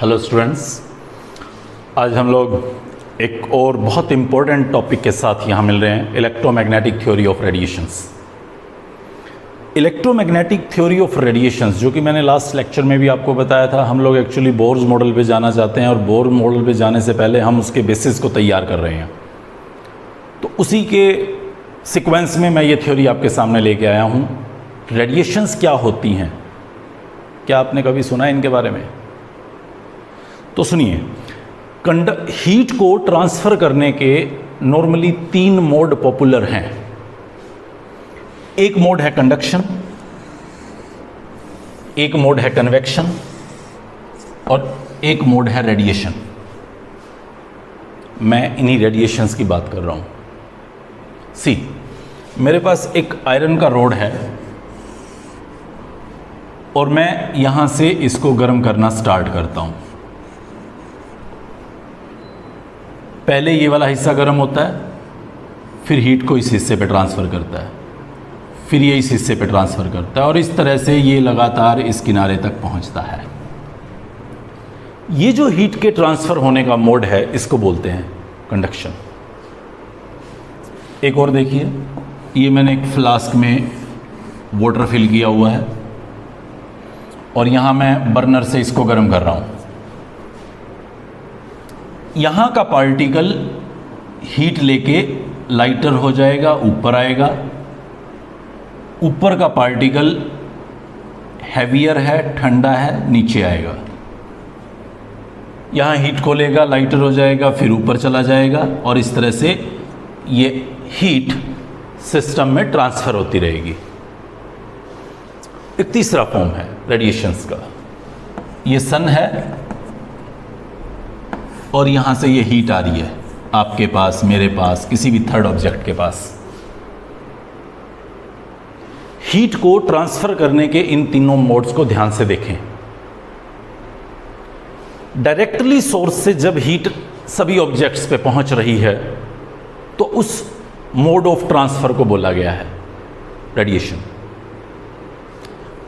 Hello students, आज हम लोग एक और बहुत इम्पोर्टेंट टॉपिक के साथ यहाँ मिल रहे हैं, electromagnetic theory of radiations. Electromagnetic theory of radiations, जो कि मैंने लास्ट लेक्चर में भी आपको बताया था, हम लोग एक्चुअली बोर्स मॉडल पे जाना चाहते हैं और बोर मॉडल पे जाने से पहले हम उसके बेसिस को तैयार कर रहे हैं। तो उसी के सीक्वेंस में मैं ये थ्योरी आपके सामने लेके आया हूँ। रेडिएशंस क्या होती हैं, क्या आपने कभी सुना है इनके बारे में? तो सुनिए, हीट को ट्रांसफ़र करने के नॉर्मली 3 मोड पॉपुलर हैं। एक मोड है कंडक्शन, एक मोड है कन्वेक्शन और एक मोड है रेडिएशन। मैं इन्हीं रेडिएशंस की बात कर रहा हूं। सी, मेरे पास एक आयरन का रोड है और मैं यहां से इसको गर्म करना स्टार्ट करता हूं। पहले ये वाला हिस्सा गर्म होता है, फिर हीट को इस हिस्से पे ट्रांसफ़र करता है, फिर ये इस हिस्से पे ट्रांसफ़र करता है और इस तरह से ये लगातार इस किनारे तक पहुंचता है। ये जो हीट के ट्रांसफ़र होने का मोड है, इसको बोलते हैं कंडक्शन। एक और देखिए, ये मैंने एक फ्लास्क में वाटर फिल किया हुआ है और यहाँ मैं बर्नर से इसको गर्म कर रहा हूँ। यहाँ का पार्टिकल हीट लेके लाइटर हो जाएगा, ऊपर आएगा। ऊपर का पार्टिकल हैवियर है, ठंडा है, नीचे आएगा। यहाँ हीट को लेगा, लाइटर हो जाएगा, फिर ऊपर चला जाएगा और इस तरह से ये हीट सिस्टम में ट्रांसफ़र होती रहेगी। एक तीसरा फॉर्म है रेडिएशंस का। ये सन है और यहाँ से ये हीट आ रही है आपके पास, मेरे पास, किसी भी थर्ड ऑब्जेक्ट के पास। हीट को ट्रांसफ़र करने के इन तीनों मोड्स को ध्यान से देखें। डायरेक्टली सोर्स से जब हीट सभी ऑब्जेक्ट्स पे पहुंच रही है तो उस मोड ऑफ ट्रांसफ़र को बोला गया है रेडिएशन।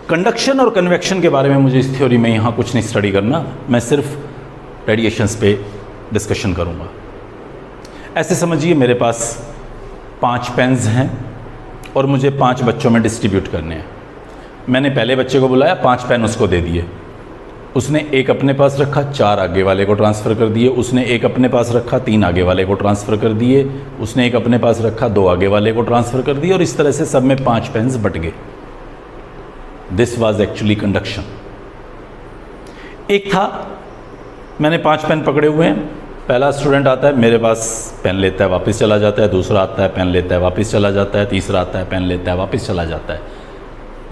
कंडक्शन और कन्वेक्शन के बारे में मुझे इस थ्योरी में यहाँ कुछ नहीं स्टडी करना, मैं सिर्फ रेडिएशंस पे डिस्कशन करूँगा। ऐसे समझिए, मेरे पास 5 पेन्स हैं और मुझे 5 बच्चों में डिस्ट्रीब्यूट करने हैं। मैंने पहले बच्चे को बुलाया, 5 पेन उसको दे दिए। उसने एक अपने पास रखा, 4 आगे वाले को ट्रांसफ़र कर दिए। उसने एक अपने पास रखा, 3 आगे वाले को ट्रांसफ़र कर दिए। उसने एक अपने पास रखा, 2 आगे वाले को ट्रांसफ़र कर दिए और इस तरह से सब में 5 पेन्स बट गए। This was actually conduction. एक था, मैंने 5 पेन पकड़े हुए हैं। पहला स्टूडेंट आता है, मेरे पास पेन लेता है, वापस चला जाता है। दूसरा आता है, पेन लेता है, वापस चला जाता है। तीसरा आता है, पेन लेता है, वापस चला जाता है।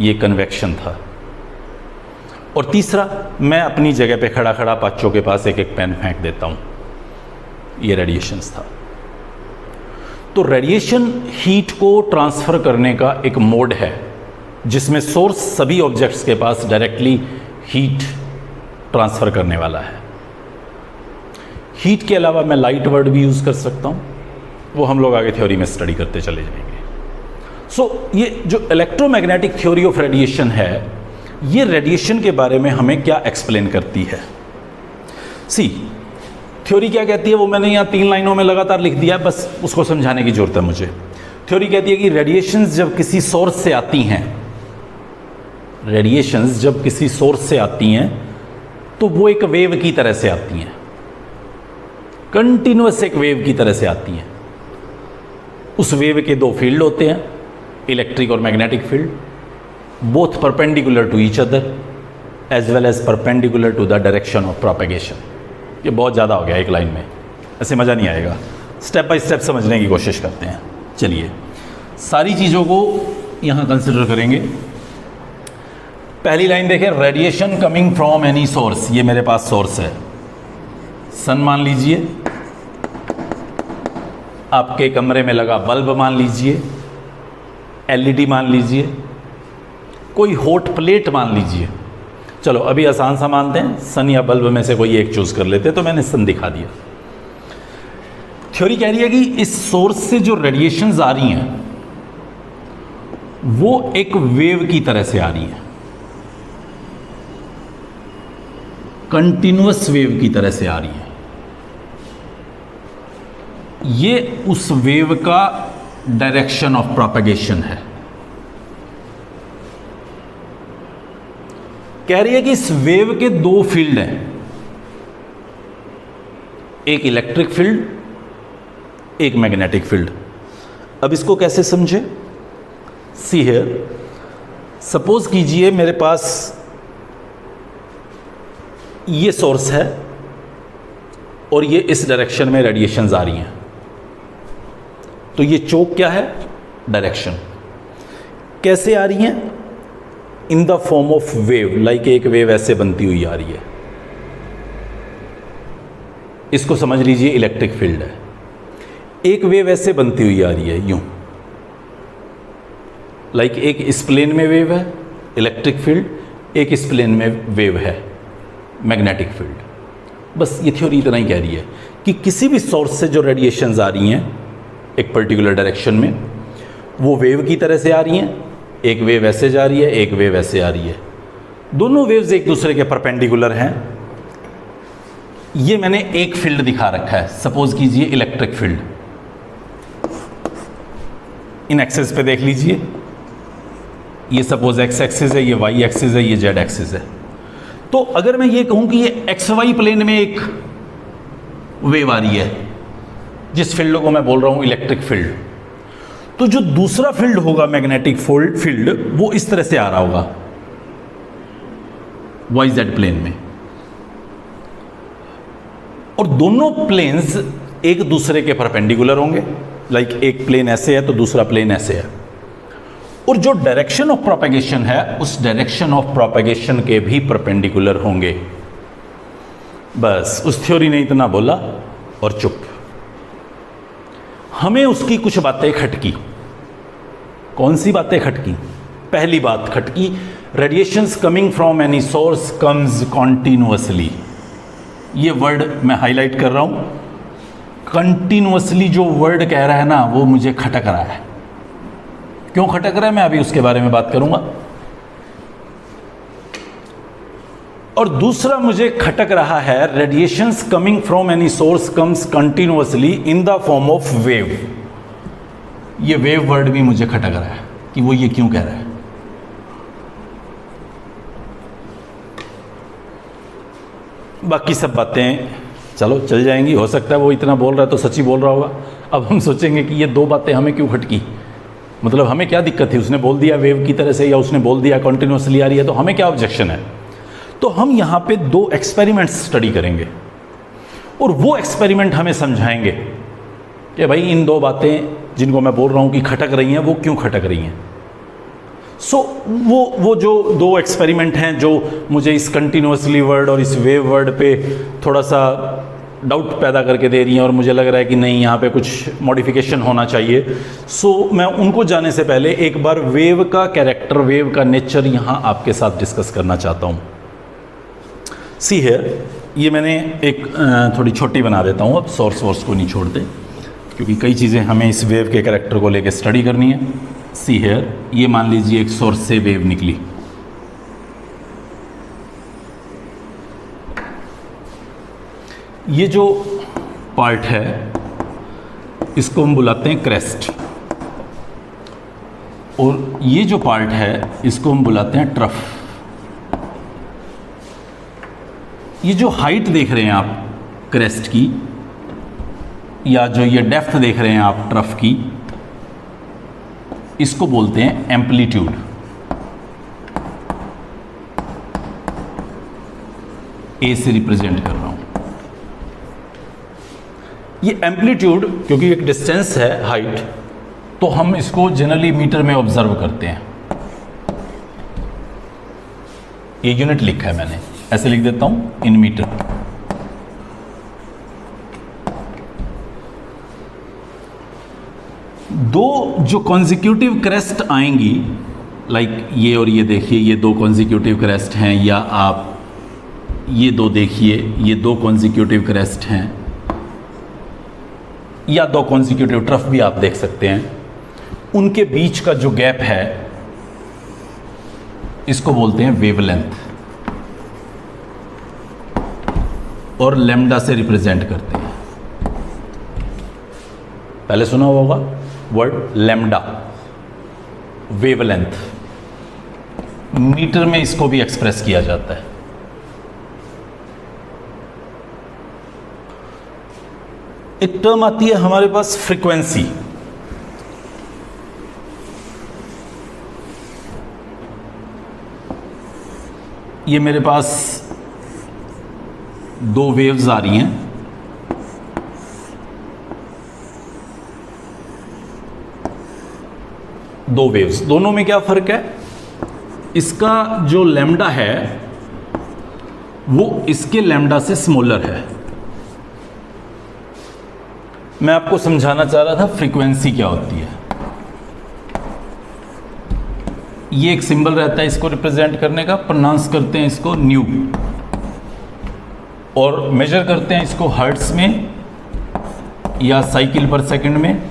ये कन्वेक्शन था। और तीसरा, मैं अपनी जगह पे खड़ा खड़ा बच्चों के पास एक एक पेन फेंक देता हूँ। ये रेडिएशंस था। तो रेडिएशन हीट को ट्रांसफ़र करने का एक मोड है जिसमें सोर्स सभी ऑब्जेक्ट्स के पास डायरेक्टली हीट ट्रांसफ़र करने वाला है। हीट के अलावा मैं लाइट वर्ड भी यूज़ कर सकता हूँ, वो हम लोग आगे थ्योरी में स्टडी करते चले जाएंगे। सो ये जो इलेक्ट्रोमैग्नेटिक थ्योरी ऑफ रेडिएशन है, ये रेडिएशन के बारे में हमें क्या एक्सप्लेन करती है। सी, थ्योरी क्या कहती है वो मैंने यहाँ 3 लाइनों में लगातार लिख दिया है, बस उसको समझाने की ज़रूरत है मुझे। थ्योरी कहती है कि रेडिएशंस जब किसी सोर्स से आती हैं, रेडिएशंस जब किसी सोर्स से आती हैं तो वो एक वेव की तरह से आती हैं, कंटिन्यूअस एक वेव की तरह से आती हैं। उस वेव के 2 फील्ड होते हैं, इलेक्ट्रिक और magnetic field, both perpendicular to each other as well as perpendicular to the direction of propagation. ये बहुत ज़्यादा हो गया एक लाइन में, ऐसे मज़ा नहीं आएगा। स्टेप बाय स्टेप समझने की कोशिश करते हैं। चलिए, सारी चीज़ों को यहाँ कंसिडर करेंगे। पहली लाइन देखें, radiation coming from any source. ये मेरे पास सोर्स है, सन मान लीजिए, आपके कमरे में लगा बल्ब मान लीजिए, एलईडी मान लीजिए, कोई हॉट प्लेट मान लीजिए। चलो अभी आसान सा मानते हैं, सन या बल्ब में से कोई एक चूज़ कर लेते, तो मैंने सन दिखा दिया। थ्योरी कह रही है कि इस सोर्स से जो रेडिएशंस आ रही हैं वो एक वेव की तरह से आ रही हैं। कंटिन्यूअस वेव की तरह से आ रही हैं। ये उस वेव का डायरेक्शन ऑफ प्रोपेगेशन है। कह रही है कि इस वेव के दो फील्ड हैं, एक इलेक्ट्रिक फील्ड, एक मैग्नेटिक फील्ड। अब इसको कैसे समझे? सी हियर, सपोज कीजिए मेरे पास ये सोर्स है और ये इस डायरेक्शन में रेडिएशंस आ रही हैं, तो ये चोक क्या है? डायरेक्शन। कैसे आ रही हैं? इन the form of wave, like एक वेव ऐसे बनती हुई आ रही है। इसको समझ लीजिए इलेक्ट्रिक फील्ड है। एक वेव ऐसे बनती हुई आ रही है, यूं, लाइक एक इस प्लेन में वेव है इलेक्ट्रिक फील्ड, एक इस प्लेन में वेव है मैग्नेटिक फील्ड। बस ये थ्योरी इतना ही कह रही है कि किसी भी सोर्स से जो रेडिएशंस आ रही हैं एक पर्टिकुलर डायरेक्शन में, वो वेव की तरह से आ रही हैं। एक वेव ऐसे जा रही है, एक वेव ऐसे आ रही है। दोनों वेव्स एक दूसरे के परपेंडिकुलर हैं। ये मैंने एक फील्ड दिखा रखा है, सपोज कीजिए इलेक्ट्रिक फील्ड। इन एक्सिस पे देख लीजिए, ये सपोज एक्स एक्सिस है, ये वाई एक्सिस है, ये जेड एक्सिस है। तो अगर मैं ये कहूं कि ये एक्स वाई प्लेन में एक वेव आ रही है, जिस फील्ड को मैं बोल रहा हूं इलेक्ट्रिक फील्ड, तो जो दूसरा फील्ड होगा मैग्नेटिक फील्ड, वो इस तरह से आ रहा होगा वाई जेड प्लेन में। और दोनों प्लेन्स एक दूसरे के परपेंडिकुलर होंगे, लाइक एक प्लेन ऐसे है तो दूसरा प्लेन ऐसे है। और जो डायरेक्शन ऑफ प्रोपेगेशन है, उस डायरेक्शन ऑफ प्रोपेगेशन के भी परपेंडिकुलर होंगे। बस उस थ्योरी ने इतना बोला और चुप। हमें उसकी कुछ बातें खटकी। कौन सी बातें खटकी? पहली बात खटकी, radiations coming from any source comes continuously. ये वर्ड मैं हाईलाइट कर रहा हूं। कंटिन्यूअसली जो वर्ड कह रहा है ना, वो मुझे खटक रहा है। क्यों खटक रहा है, मैं अभी उसके बारे में बात करूंगा। और दूसरा मुझे खटक रहा है, radiations coming from any source comes continuously in the form of wave. ये वेव वर्ड भी मुझे खटक रहा है कि वो ये क्यों कह रहा है। बाकी सब बातें चलो चल जाएंगी, हो सकता है वो इतना बोल रहा है तो सच्ची बोल रहा होगा। अब हम सोचेंगे कि ये दो बातें हमें क्यों खटकी, मतलब हमें क्या दिक्कत थी? उसने बोल दिया वेव की तरह से, या उसने बोल दिया कंटिन्यूअसली आ रही है, तो हमें क्या ऑब्जेक्शन है? तो हम यहाँ पे दो एक्सपेरिमेंट्स स्टडी करेंगे और वो एक्सपेरिमेंट हमें समझाएंगे कि भाई इन दो बातें जिनको मैं बोल रहा हूँ कि खटक रही हैं, वो क्यों खटक रही हैं। वो जो दो एक्सपेरिमेंट हैं जो मुझे इस कंटिन्यूअसली वर्ड और इस वेव वर्ड पे थोड़ा सा डाउट पैदा करके दे रही हैं, और मुझे लग रहा है कि नहीं यहाँ पे कुछ मॉडिफिकेशन होना चाहिए। मैं उनको जाने से पहले एक बार वेव का कैरेक्टर, वेव का नेचर यहाँ आपके साथ डिस्कस करना चाहता हूँ। सी हियर, ये मैंने एक थोड़ी छोटी बना देता हूँ, अब सोर्स वोर्स को नहीं छोड़ते, क्योंकि कई चीज़ें हमें इस वेव के कैरेक्टर को लेकर स्टडी करनी है। सी हियर, ये मान लीजिए एक सोर्स से वेव निकली, ये जो पार्ट है इसको हम बुलाते हैं क्रेस्ट, और ये जो पार्ट है इसको हम बुलाते हैं ट्रफ। ये जो हाइट देख रहे हैं आप क्रेस्ट की, या जो ये डेप्थ देख रहे हैं आप ट्रफ की, इसको बोलते हैं एम्पलीट्यूड। ए से रिप्रेजेंट कर रहा हूं ये एम्पलीट्यूड, क्योंकि एक डिस्टेंस है हाइट, तो हम इसको जनरली मीटर में ऑब्जर्व करते हैं। ये यूनिट लिखा है मैंने, ऐसे लिख देता हूं, इन मीटर। दो जो कॉन्जिक्यूटिव क्रेस्ट आएंगी, लाइक ये और ये देखिए, ये दो कॉन्जिक्यूटिव क्रेस्ट हैं, या आप ये दो देखिए, ये दो कॉन्जिक्यूटिव क्रेस्ट हैं, या दो कॉन्जिक्यूटिव ट्रफ भी आप देख सकते हैं। उनके बीच का जो गैप है इसको बोलते हैं वेवलेंथ। और लैम्डा से रिप्रेजेंट करते हैं। पहले सुना होगा वर्ड लैम्डा, वेवलेंथ, मीटर में इसको भी एक्सप्रेस किया जाता है। एक टर्म आती है हमारे पास फ्रीक्वेंसी। ये मेरे पास दो वेव्स आ रही हैं, दो वेव्स, दोनों में क्या फर्क है? इसका जो लैम्डा है वो इसके लैम्डा से स्मॉलर है। मैं आपको समझाना चाह रहा था फ्रीक्वेंसी क्या होती है। ये एक सिंबल रहता है इसको रिप्रेजेंट करने का, प्रोनाउंस करते हैं इसको न्यू, और मेजर करते हैं इसको हर्ट्ज में या साइकिल पर सेकंड में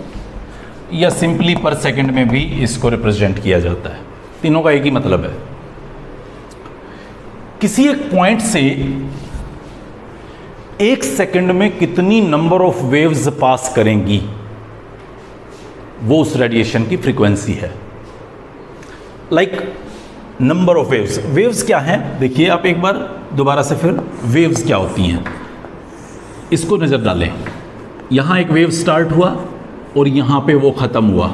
या सिंपली पर सेकंड में भी इसको रिप्रेजेंट किया जाता है। तीनों का एक ही मतलब है। किसी एक पॉइंट से एक सेकंड में कितनी नंबर ऑफ वेव्स पास करेंगी वो उस रेडिएशन की फ्रीक्वेंसी है। Like number of waves. Waves क्या हैं? देखिए आप एक बार दोबारा से फिर वेव्स क्या होती हैं इसको नजर डालें। यहां एक वेव स्टार्ट हुआ और यहां पे वो खत्म हुआ।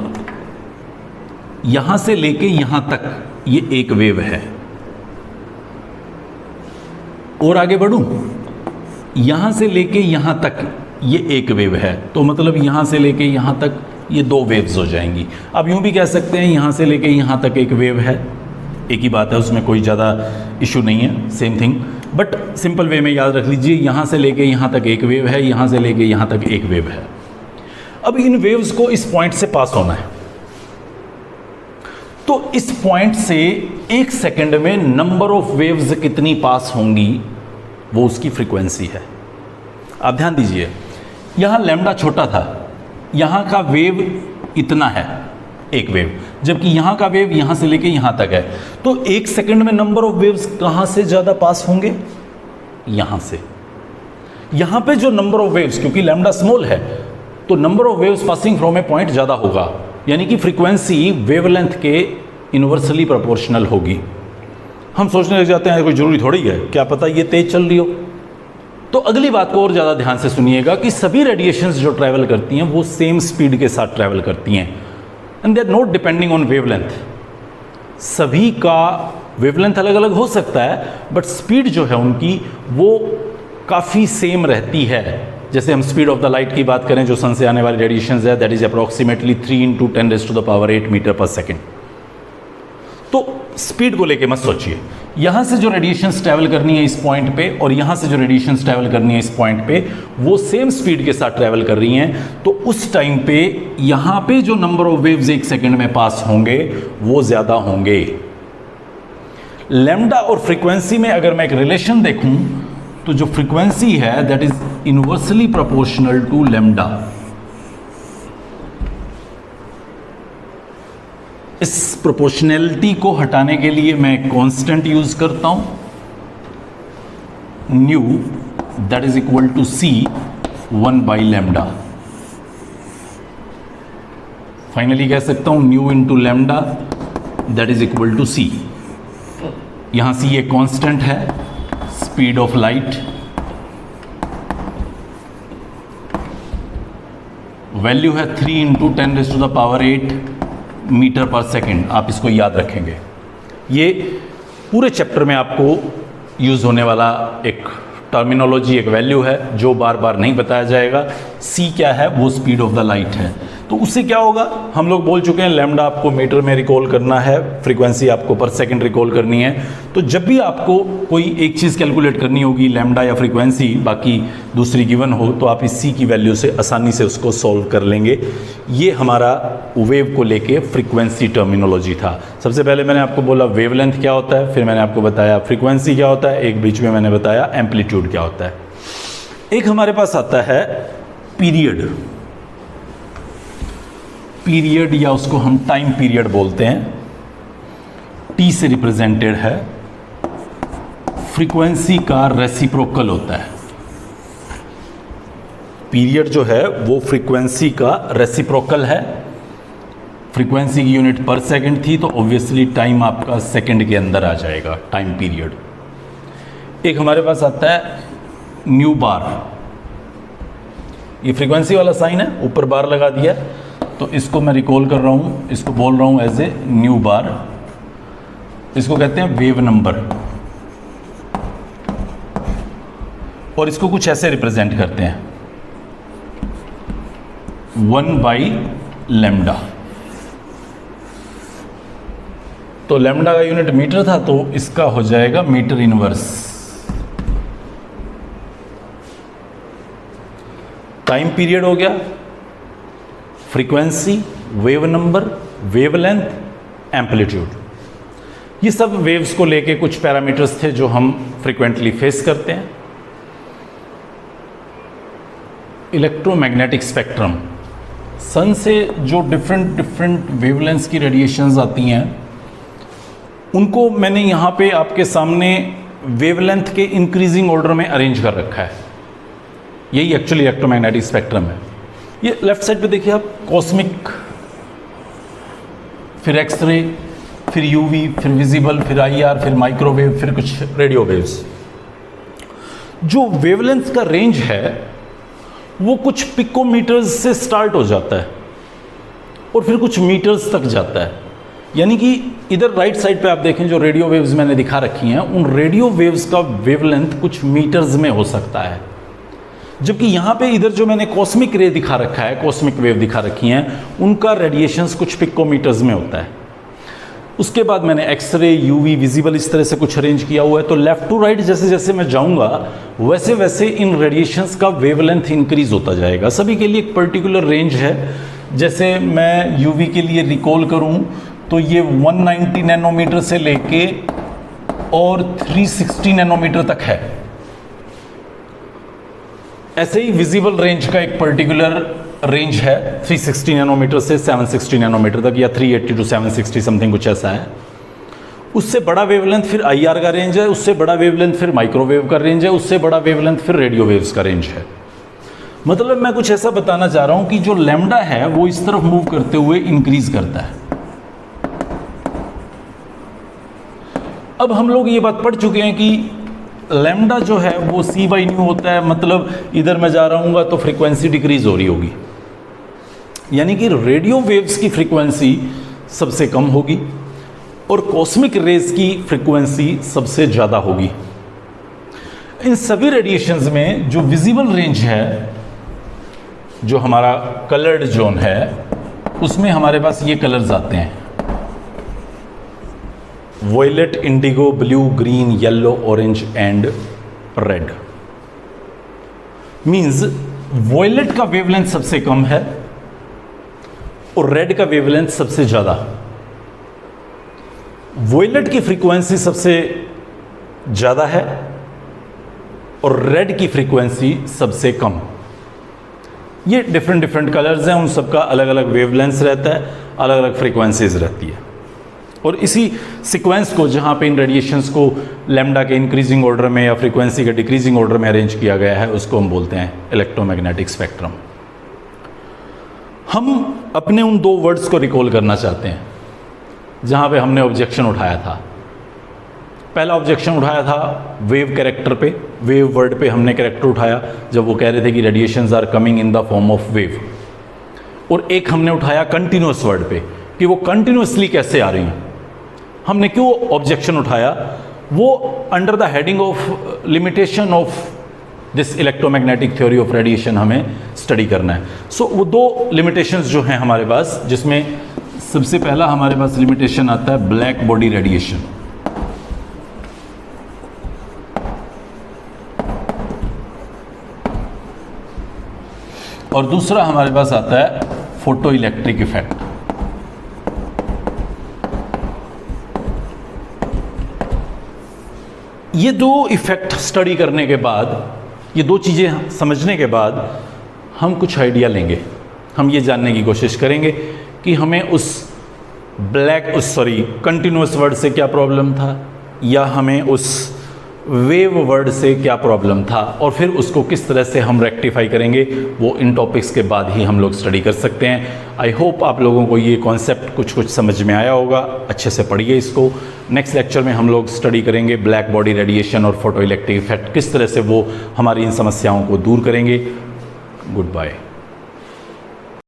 यहां से लेके यहां तक ये एक वेव है। और आगे बढ़ूं, यहां से लेके यहां तक ये एक वेव है, तो मतलब यहां से लेके यहां तक ये दो वेव्स हो जाएंगी। अब यूं भी कह सकते हैं यहां से लेके यहां तक एक वेव है, एक ही बात है, उसमें कोई ज़्यादा इशू नहीं है, same thing. But simple way में याद रख लीजिए, यहां से लेके यहां तक एक वेव है, यहां से लेके यहां तक एक वेव है। अब इन वेव्स को इस पॉइंट से पास होना है, तो इस पॉइंट से एक सेकंड में नंबर ऑफ वेव्स कितनी पास होंगी वो उसकी फ्रीक्वेंसी है। आप ध्यान दीजिए, यहां लैम्डा छोटा था, यहां का वेव इतना है, एक वेव, जबकि यहां का वेव यहां से लेके यहां तक है। तो एक सेकंड में नंबर ऑफ वेव्स कहां से ज्यादा पास होंगे? यहां से। यहां पे जो नंबर ऑफ वेव्स, क्योंकि लैम्डा स्मॉल है, तो number of waves passing from A point ज्यादा होगा, यानी कि फ्रीक्वेंसी वेवलेंथ के इनवर्सली प्रोपोर्शनल होगी। हम सोचने लग जाते हैं कोई जरूरी थोड़ी है, क्या पता ये तेज चल रही हो। तो अगली बात को और ज़्यादा ध्यान से सुनिएगा कि सभी रेडिएशंस जो ट्रैवल करती हैं वो सेम स्पीड के साथ ट्रैवल करती हैं, and they are not depending on wavelength. सभी का वेवलेंथ अलग अलग हो सकता है, बट स्पीड जो है उनकी वो काफ़ी सेम रहती है। जैसे हम स्पीड ऑफ द लाइट की बात करें, जो सन से आने वाली रेडिएशंस है, दैट इज अप्रॉक्सीमेटली 3 × 10⁸ मीटर पर सेकेंड। तो स्पीड को लेके मत सोचिए, यहां से जो रेडिएशंस ट्रैवल करनी है इस पॉइंट पे और यहां से जो रेडिएशंस ट्रैवल करनी है इस पॉइंट पे, वो सेम स्पीड के साथ ट्रैवल कर रही हैं। तो उस टाइम पे यहां पे जो नंबर ऑफ वेव्स एक सेकंड में पास होंगे वो ज्यादा होंगे। लैम्डा और फ्रीक्वेंसी में अगर मैं एक रिलेशन देखूं तो जो फ्रीक्वेंसी है that is inversely proportional to lambda. इस प्रोपोर्शनैलिटी को हटाने के लिए मैं कांस्टेंट यूज करता हूं, nu, that is equal to c 1/λ। Finally कह सकता हूं nu into lambda that is equal to c। यहां c एक कांस्टेंट है, स्पीड ऑफ लाइट, वैल्यू है 3 × 10⁸ मीटर पर सेकंड। आप इसको याद रखेंगे। ये पूरे चैप्टर में आपको यूज होने वाला एक टर्मिनोलॉजी, एक वैल्यू है जो बार बार नहीं बताया जाएगा। c क्या है? वो स्पीड ऑफ द लाइट है। तो उससे क्या होगा? हम लोग बोल चुके हैं लैम्डा आपको मीटर में रिकॉल करना है, फ्रीक्वेंसी आपको पर सेकंड रिकॉल करनी है। तो जब भी आपको कोई एक चीज़ कैलकुलेट करनी होगी, लैम्डा या फ्रीक्वेंसी, बाकी दूसरी गिवन हो, तो आप इस c की वैल्यू से आसानी से उसको सॉल्व कर लेंगे। ये हमारा वेव को लेके फ्रीक्वेंसी टर्मिनोलॉजी था। सबसे पहले मैंने आपको बोला वेवलेंथ क्या होता है, फिर मैंने आपको बताया फ्रीक्वेंसी क्या होता है, एक बीच में मैंने बताया एम्पलीट्यूड क्या होता है। एक हमारे पास आता है पीरियड। पीरियड या उसको हम टाइम पीरियड बोलते हैं, टी से रिप्रेजेंटेड है। फ्रीक्वेंसी का रेसिप्रोकल होता है। पीरियड जो है वो फ्रीक्वेंसी का रेसिप्रोकल है। फ्रीक्वेंसी की यूनिट पर सेकंड थी तो ऑब्वियसली टाइम आपका सेकंड के अंदर आ जाएगा, टाइम पीरियड। एक हमारे पास आता है न्यू बार, ये फ्रीक्वेंसी वाला साइन है, ऊपर बार लगा दिया, तो इसको मैं रिकॉल कर रहा हूँ, इसको बोल रहा हूँ एज ए न्यू बार। इसको कहते हैं वेव नंबर, और इसको कुछ ऐसे रिप्रेजेंट करते हैं 1/λ। तो लैम्डा का यूनिट मीटर था तो इसका हो जाएगा मीटर इनवर्स। टाइम पीरियड हो गया, frequency, wave number, wavelength, amplitude, ये सब वेव्स को लेके कुछ पैरामीटर्स थे जो हम फ्रीक्वेंटली फेस करते हैं। इलेक्ट्रोमैग्नेटिक स्पेक्ट्रम, सन से जो डिफरेंट वेवलेंथ्स की रेडिएशंस आती हैं उनको मैंने यहाँ पे आपके सामने वेवलेंथ के इंक्रीजिंग ऑर्डर में अरेंज कर रखा है। यही एक्चुअली इलेक्ट्रोमैग्नेटिक स्पेक्ट्रम है। ये लेफ्ट साइड पे देखिए आप, कॉस्मिक, फिर एक्सरे, फिर यूवी, फिर विजिबल, फिर आईआर, फिर माइक्रोवेव, फिर कुछ रेडियो वेव्स। जो वेवलेंथ का रेंज है वो कुछ पिकोमीटर्स से स्टार्ट हो जाता है और फिर कुछ मीटर्स तक जाता है। यानी कि इधर राइट साइड पे आप देखें जो रेडियो वेव्स मैंने दिखा रखी हैं, उन रेडियो वेव्स का वेवलेंथ कुछ मीटर्स में हो सकता है, जबकि यहाँ पे इधर जो मैंने कॉस्मिक रे दिखा रखा है, कॉस्मिक वेव दिखा रखी हैं, उनका रेडिएशंस कुछ पिकोमीटर्स में होता है। उसके बाद मैंने एक्सरे, यूवी, विजिबल इस तरह से कुछ अरेंज किया हुआ है। तो लेफ्ट टू राइट जैसे जैसे मैं जाऊंगा वैसे वैसे इन रेडिएशंस का वेवलेंथ इंक्रीज होता जाएगा। सभी के लिए एक पर्टिकुलर रेंज है। जैसे मैं यूवी के लिए रिकॉल करूं तो ये 190 नैनोमीटर से लेके और 360 नैनोमीटर तक है। ऐसे ही विजिबल रेंज का एक पर्टिकुलर रेंज है 360 नैनोमीटर से 760 नैनोमीटर तक, या 380 टू 760 समथिंग कुछ ऐसा है। उससे बड़ा वेवलेंथ फिर आईआर का रेंज है, उससे बड़ा वेवलेंथ फिर माइक्रोवेव का रेंज है, उससे बड़ा वेवलेंथ फिर रेडियो वेव्स का रेंज है। मतलब मैं कुछ ऐसा बताना चाह रहा हूं कि जो लैम्डा है वो इस तरफ मूव करते हुए इंक्रीज करता है। अब हम लोग ये बात पढ़ चुके हैं कि लैम्डा जो है वो c/ν होता है, मतलब इधर मैं जा रहा हूँ तो फ्रीक्वेंसी डिक्रीज हो रही होगी, यानी कि रेडियो वेव्स की फ्रीक्वेंसी सबसे कम होगी और कॉस्मिक रेज की फ्रीक्वेंसी सबसे ज़्यादा होगी। इन सभी रेडिएशंस में जो विजिबल रेंज है, जो हमारा कलर्ड जोन है, उसमें हमारे पास ये कलर्स आते हैं, violet, indigo, blue, green, yellow, orange and red. Means violet का वेवलेंथ सबसे कम है और रेड का वेवलेंथ सबसे ज़्यादा। वॉयलेट की फ्रीक्वेंसी सबसे ज़्यादा है और रेड की फ्रीक्वेंसी सबसे कम। ये डिफरेंट कलर्स हैं, उन सबका अलग अलग वेवलेंथ रहता है, अलग अलग फ्रीक्वेंसीज रहती है। और इसी सीक्वेंस को, जहाँ पे इन रेडिएशंस को लैम्डा के इंक्रीजिंग ऑर्डर में या फ्रीक्वेंसी के डिक्रीजिंग ऑर्डर में अरेंज किया गया है, उसको हम बोलते हैं इलेक्ट्रोमैग्नेटिक स्पेक्ट्रम। हम अपने उन दो वर्ड्स को रिकॉल करना चाहते हैं जहाँ पे हमने ऑब्जेक्शन उठाया था। पहला ऑब्जेक्शन उठाया था वेव कैरेक्टर पे, वेव वर्ड पे हमने कैरेक्टर उठाया जब वो कह रहे थे कि radiations are coming in the form of wave. और एक हमने उठाया कंटिन्यूअस वर्ड पे कि वो कंटिन्यूअसली कैसे आ रही हैं। हमने क्यों ऑब्जेक्शन उठाया? वो under the heading of limitation of this electromagnetic theory of radiation हमें स्टडी करना है। सो वो दो लिमिटेशंस जो हैं हमारे पास, जिसमें सबसे पहला हमारे पास लिमिटेशन आता है ब्लैक बॉडी रेडिएशन। और दूसरा हमारे पास आता है फोटो इलेक्ट्रिक इफेक्ट। ये दो इफेक्ट स्टडी करने के बाद, ये दो चीज़ें समझने के बाद हम कुछ आइडिया लेंगे। हम ये जानने की कोशिश करेंगे कि हमें उस कंटिन्यूअस वर्ड से क्या प्रॉब्लम था, या हमें उस वेव वर्ड से क्या प्रॉब्लम था और फिर उसको किस तरह से हम रेक्टिफाई करेंगे, वो इन टॉपिक्स के बाद ही हम लोग स्टडी कर सकते हैं। आई होप आप लोगों को ये कॉन्सेप्ट कुछ समझ में आया होगा। अच्छे से पढ़िए इसको। नेक्स्ट लेक्चर में हम लोग स्टडी करेंगे ब्लैक बॉडी रेडिएशन और फोटो इलेक्ट्रिक इफेक्ट, किस तरह से वो हमारी इन समस्याओं को दूर करेंगे। Good bye.